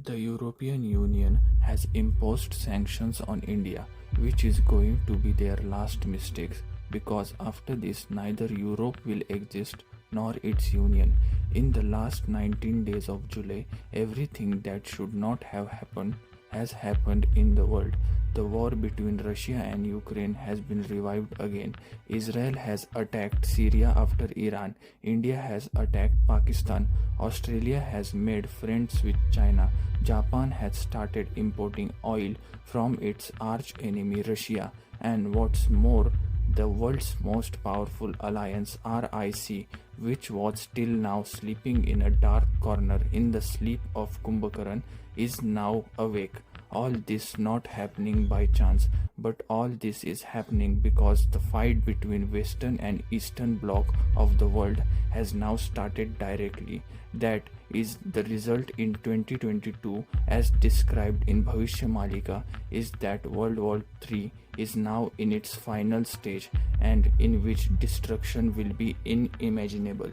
The European Union has imposed sanctions on India, which is going to be their last mistake because after this neither Europe will exist nor its union. In the last 19 days of July, everything that should not have happened has happened in the world. The war between Russia and Ukraine has been revived again. Israel has attacked Syria after Iran. India has attacked Pakistan. Australia has made friends with China. Japan has started importing oil from its arch enemy Russia. And what's more, the world's most powerful alliance, RIC, which was till now sleeping in a dark corner in the sleep of Kumbhakaran, is now awake. All this not happening by chance, but all this is happening because the fight between Western and Eastern bloc of the world has now started directly. That is the result in 2022 as described in Bhavishya Malika is that World War III is now in its final stage and in which destruction will be unimaginable.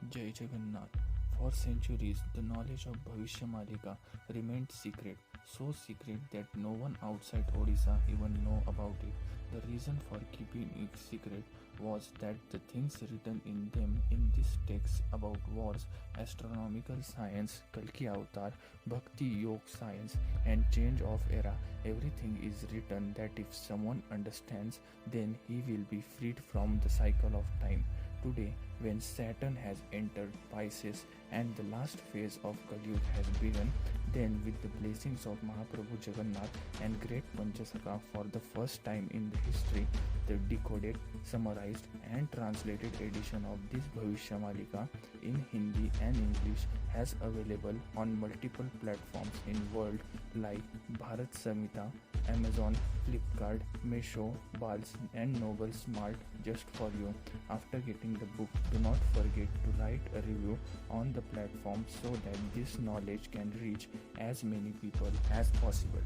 Jai Jagannath. For centuries, the knowledge of Bhavishya Malika remained secret, so secret that no one outside Odisha even know about it. The reason for keeping it secret was that the things written in them in this text about wars, astronomical science, Kalki Avatar, Bhakti Yoga science, and change of era, everything is written that if someone understands, then he will be freed from the cycle of time. Today, when Saturn has entered Pisces and the last phase of Kali Yuga has begun, then with the blessings of Mahaprabhu Jagannath and great Panchasaka for the first time in the history, the decoded, summarized and translated edition of this Bhavishya Malika in Hindi and English has available on multiple platforms in world like Bharat Samhita, Amazon, Flipkart, Meesho, Bals and Noble Smart just for you. After getting the book, do not forget to write a review on the platform so that this knowledge can reach as many people as possible.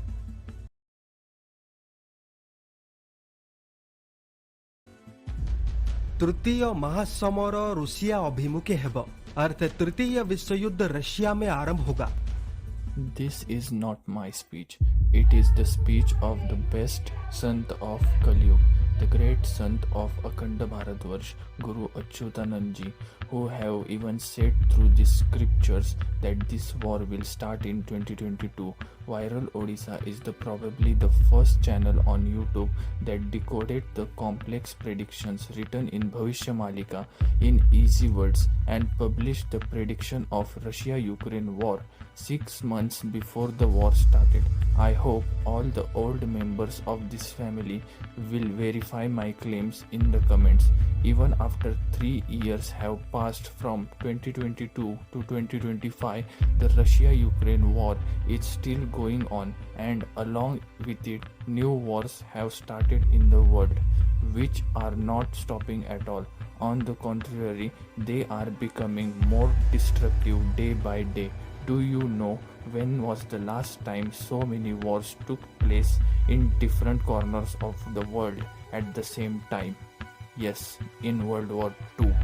तृतीय महासमर Russia अभिमुखे हेब अर्थात तृतीय विश्वयुद्ध Russia में आरंभ होगा. This is not my speech. It is the speech of the best Sant of Kali Yuga, the great Sant of Akhanda Bharatvarsh, Guru Achyutanand Ji, who have even said through the scriptures that this war will start in 2022. Viral Odisha is probably the first channel on YouTube that decoded the complex predictions written in Bhavishya Malika in easy words and published the prediction of Russia-Ukraine war 6 months before the war started. I hope all the old members of this family will verify my claims in the comments. Even after 3 years have passed from 2022 to 2025, the Russia-Ukraine war is still going on, and along with it, new wars have started in the world, which are not stopping at all. On the contrary, they are becoming more destructive day by day. Do you know when was the last time so many wars took place in different corners of the world at the same time? Yes, in World War II.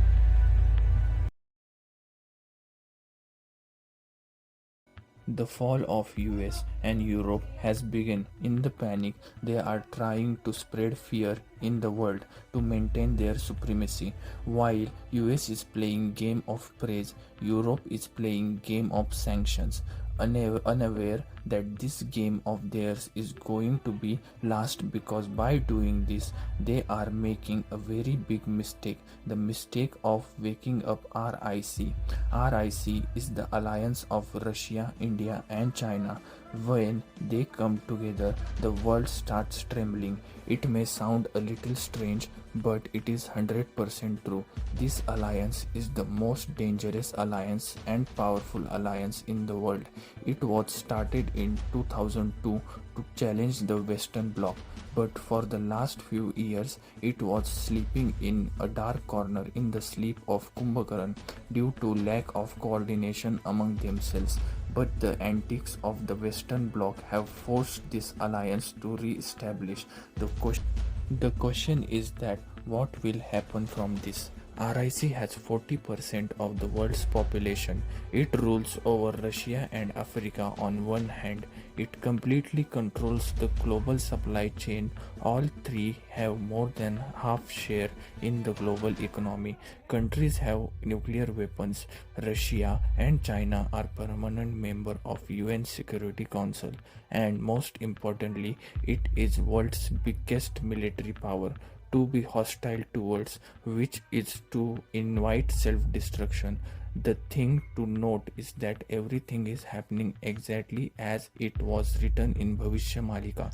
The fall of US and Europe has begun. In the panic, they are trying to spread fear in the world to maintain their supremacy. While US is playing game of praise, Europe is playing game of sanctions. Unaware that this game of theirs is going to be last because by doing this they are making a very big mistake, the mistake of waking up RIC. RIC is the alliance of Russia, India and China. When they come together, the world starts trembling. It may sound a little strange, but it is 100% true. This alliance is the most dangerous alliance and powerful alliance in the world. It was started in 2002 to challenge the Western Bloc, but for the last few years it was sleeping in a dark corner in the sleep of Kumbhakaran due to lack of coordination among themselves. But the antics of the Western Bloc have forced this alliance to re-establish. The question is that what will happen from this? RIC has 40% of the world's population. It rules over Russia and Africa on one hand. It completely controls the global supply chain. All three have more than half share in the global economy. Countries have nuclear weapons. Russia and China are permanent member of UN Security Council, and most importantly, it is world's biggest military power. To be hostile towards which is to invite self-destruction. The thing to note is that everything is happening exactly as it was written in Bhavishya Malika.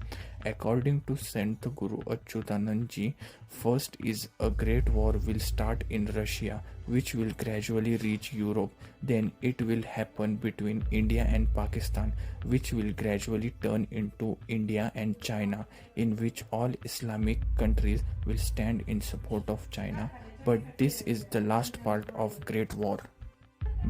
According to Sant Guru Achyutanand Ji, first is a great war will start in Russia, which will gradually reach Europe. Then it will happen between India and Pakistan, which will gradually turn into India and China, in which all Islamic countries will stand in support of China. But this is the last part of Great War,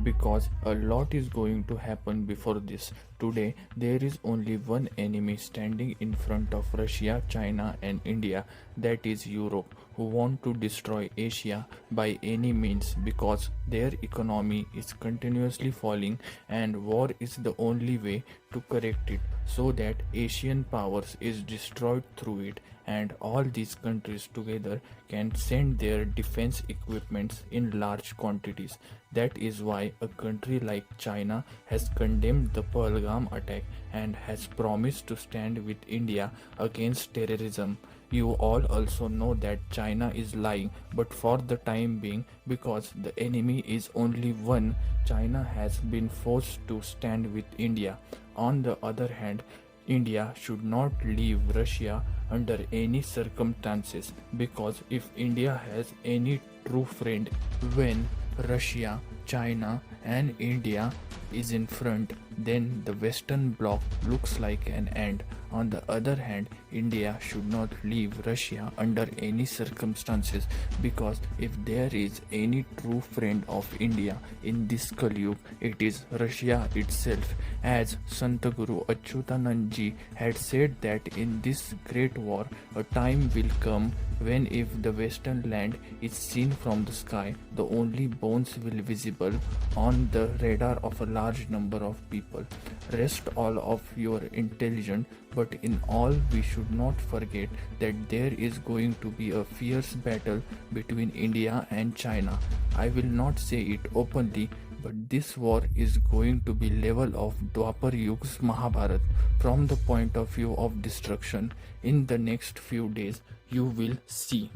because a lot is going to happen before this. Today, there is only one enemy standing in front of Russia, China, and India, that is Europe, who want to destroy Asia by any means because their economy is continuously falling, and war is the only way to correct it so that Asian powers is destroyed through it, and all these countries together can send their defense equipments in large quantities. That is why a country like China has condemned the Pahalgam attack and has promised to stand with India against terrorism. You all also know that China is lying, but for the time being, because the enemy is only one, China has been forced to stand with India. On the other hand, India should not leave Russia under any circumstances, because if India has any true friend when Russia, China, and India is in front, then the Western Bloc looks like an end. On the other hand, India should not leave Russia under any circumstances, because if there is any true friend of India in this Kalyug, it is Russia itself. As Sant Guru Achyutanand Ji had said that in this great war, a time will come when if the western land is seen from the sky, the only bones will visible on the radar of a large number of people. Rest all of your intelligent, but in all we should not forget that there is going to be a fierce battle between India and China. I will not say it openly, but this war is going to be level of Dwapar Yug's Mahabharat from the point of view of destruction. In the next few days, you will see.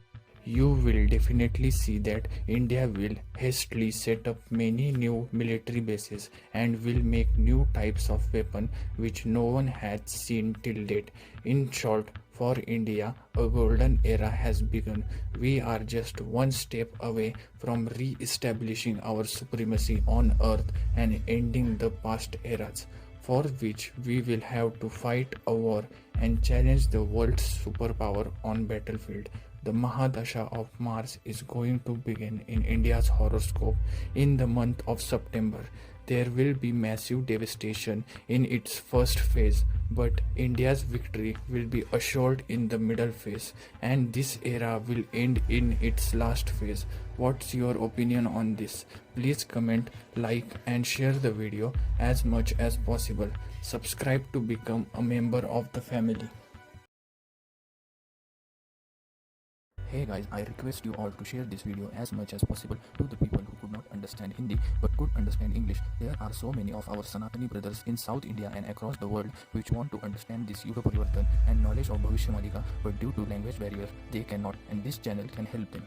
You will definitely see that India will hastily set up many new military bases and will make new types of weapon which no one has seen till date. In short, for India, a golden era has begun. We are just one step away from re-establishing our supremacy on earth and ending the past eras, for which we will have to fight a war and challenge the world's superpower on battlefield. The Mahadasha of Mars is going to begin in India's horoscope in the month of September. There will be massive devastation in its first phase, but India's victory will be assured in the middle phase, and this era will end in its last phase. What's your opinion on this? Please comment, like, and share the video as much as possible. Subscribe to become a member of the family. Hey guys, I request you all to share this video as much as possible to the people who could not understand Hindi but could understand English. There are so many of our Sanatani brothers in South India and across the world which want to understand this Yuga Parivartan and knowledge of Bhavishya Malika, but due to language barrier they cannot, and this channel can help them.